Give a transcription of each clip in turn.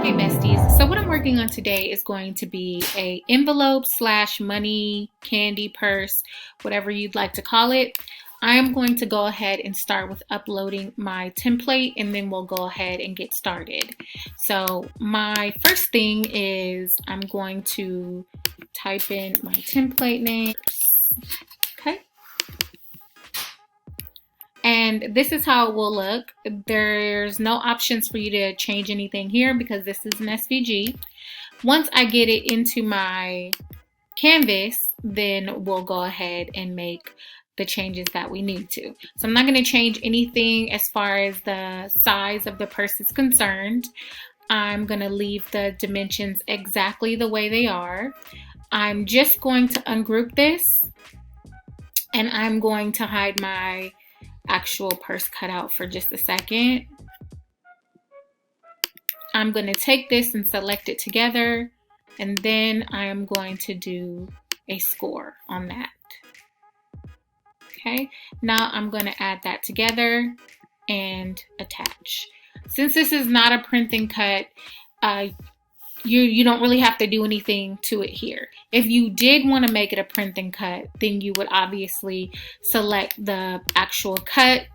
Hey besties, so what I'm working on today is going to be a envelope slash money candy purse, whatever you'd like to call it. I am going to go ahead and start with uploading my template, and then we'll go ahead and get started. So my first thing is I'm going to type in my template name. Okay. And this is how it will look. There's no options for you to change anything here because this is an SVG. Once I get it into my canvas, then we'll go ahead and make the changes that we need to. So I'm not going to change anything as far as the size of the purse is concerned. I'm going to leave the dimensions exactly the way they are. I'm just going to ungroup this, and I'm going to hide my actual purse cutout for just a second. I'm going to take this and select it together, and then I am going to do a score on that. Okay, now I'm going to add that together and attach. Since this is not a print and cut, you don't really have to do anything to it here. If you did want to make it a print and cut, then you would obviously select the actual cut,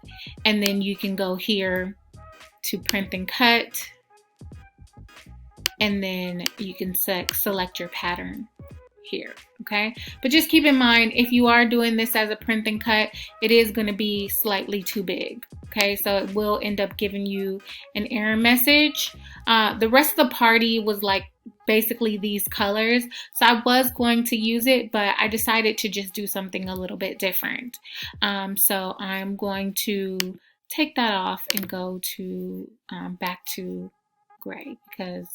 and then you can go here to print and cut, and then you can select your pattern here. Okay, but just keep in mind, if you are doing this as a print and cut, it is going to be slightly too big. Okay, so it will end up giving you an error message. The rest of the party was like basically these colors, so I was going to use it, but I decided to just do something a little bit different. So I'm going to take that off and go to back to gray because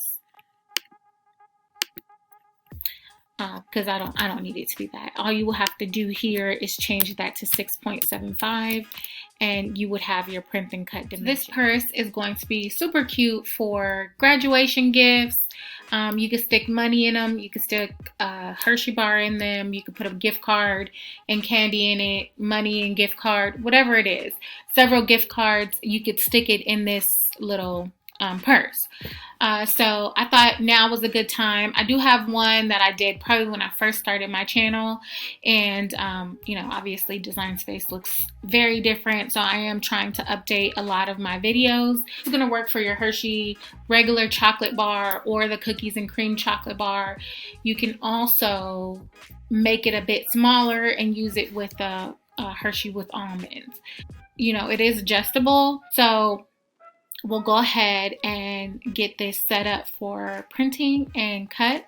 I don't need it to be that. All you will have to do here is change that to 6.75, and you would have your print and cut dimension. This purse is going to be super cute for graduation gifts. You can stick money in them. You can stick a Hershey bar in them. You can put a gift card and candy in it, money and gift card, whatever it is. Several gift cards. You could stick it in this little purse. So I thought now was a good time. I do have one that I did probably when I first started my channel, and you know, obviously Design Space looks very different, so I am trying to update a lot of my videos. It's going to work for your Hershey regular chocolate bar or the cookies and cream chocolate bar. You can also make it a bit smaller and use it with a Hershey with almonds. You know, it is adjustable, so we'll go ahead and get this set up for printing and cut,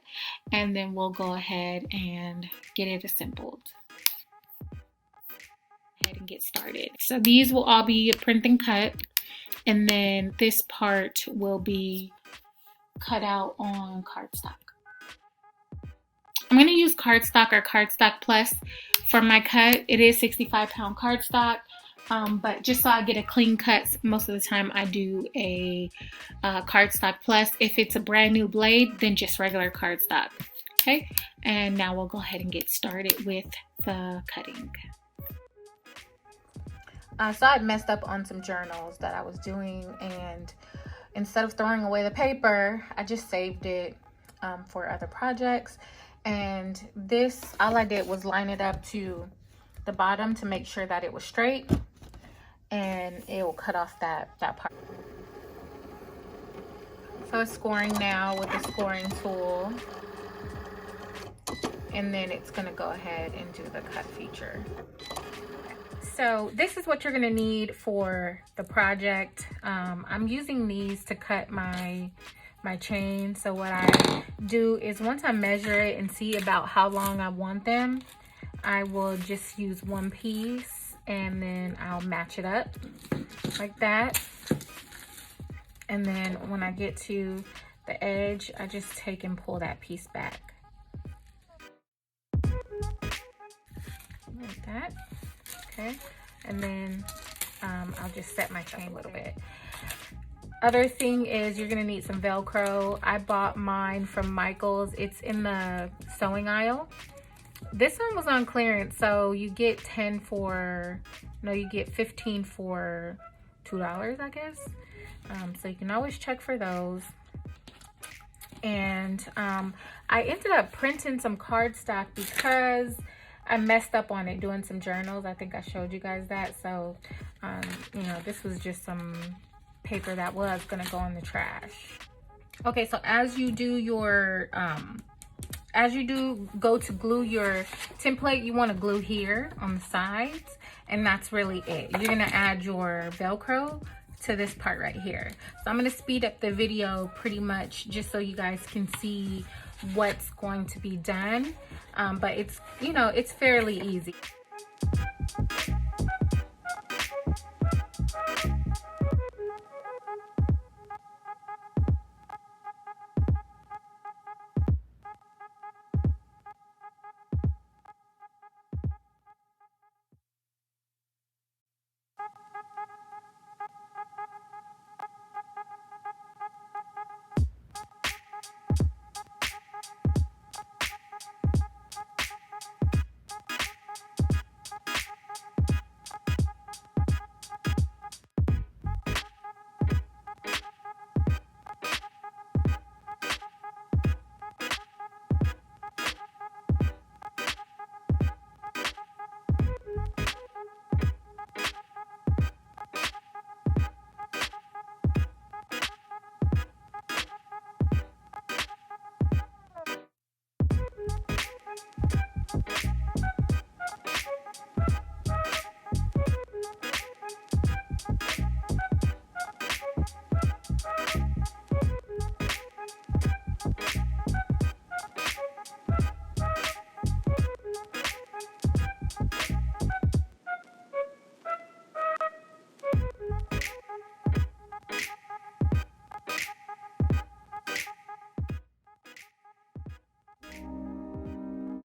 and then we'll go ahead and get it assembled. And get started. So these will all be print and cut, and then this part will be cut out on cardstock. I'm going to use cardstock or cardstock plus for my cut. It is 65-pound cardstock. But just so I get a clean cut, most of the time I do a cardstock plus. If it's a brand new blade, then just regular cardstock. Okay, and now we'll go ahead and get started with the cutting. So I messed up on some journals that I was doing, and instead of throwing away the paper, I just saved it for other projects. And this, all I did was line it up to the bottom to make sure that it was straight, and it will cut off that part. So it's scoring now with the scoring tool, and then it's going to go ahead and do the cut feature. So this is what you're going to need for the project. I'm using these to cut my chain. So what I do is once I measure it and see about how long I want them, I will just use one piece, and then I'll match it up like that. And then when I get to the edge, I just take and pull that piece back. Like that. Okay. And then I'll just set my chain a little bit. Other thing is you're going to need some Velcro. I bought mine from Michael's. It's in the sewing aisle. This one was on clearance, so you get 15 for $2, I guess. So you can always check for those. And I ended up printing some cardstock because I messed up on it doing some journals. I think I showed you guys that. So, you know, this was just some paper that was gonna go in the trash. Okay, so as you do your, go to glue your template, you wanna glue here on the sides, and that's really it. You're gonna add your Velcro to this part right here. So I'm gonna speed up the video pretty much just so you guys can see what's going to be done. But it's, you know, it's fairly easy.